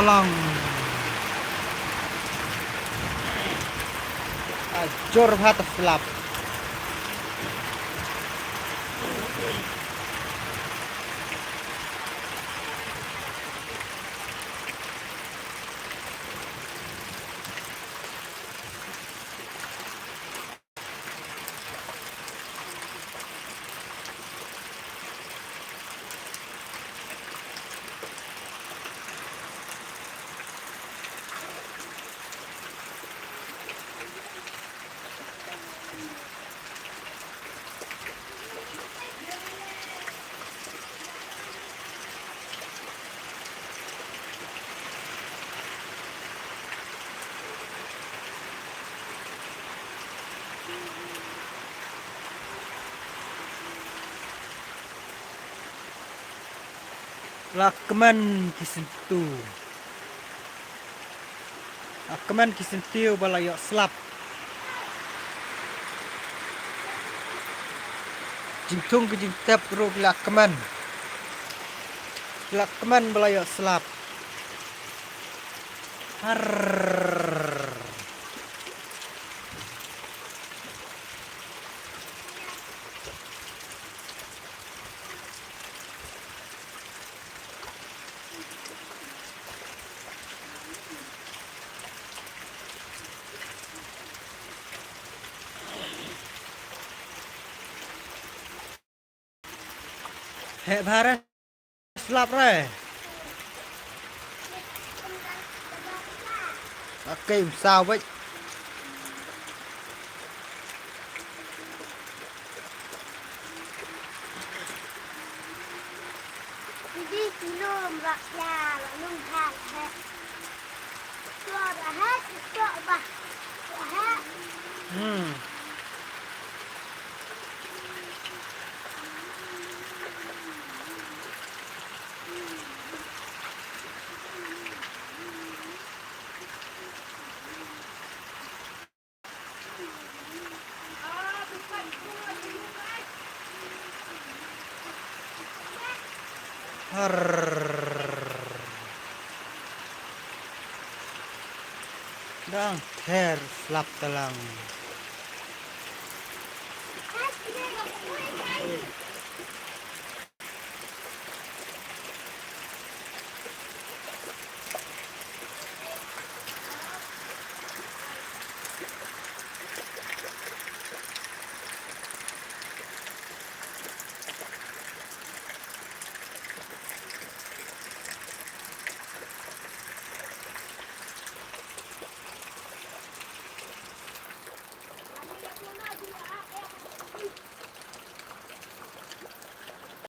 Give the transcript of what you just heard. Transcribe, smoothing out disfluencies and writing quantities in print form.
tolong. Ajur hat slap. Lakman kisentu. Lakman kisentiu balayok slap. Jingtung ke jingtep ruk lakman. Lakman balayok slap. Har. Hek bare slap re. Oke, sao vậy? Jadi belum rakyat belum hat. Suara hat itu apa? Hat. Har. Dang her slap telang. Hat ini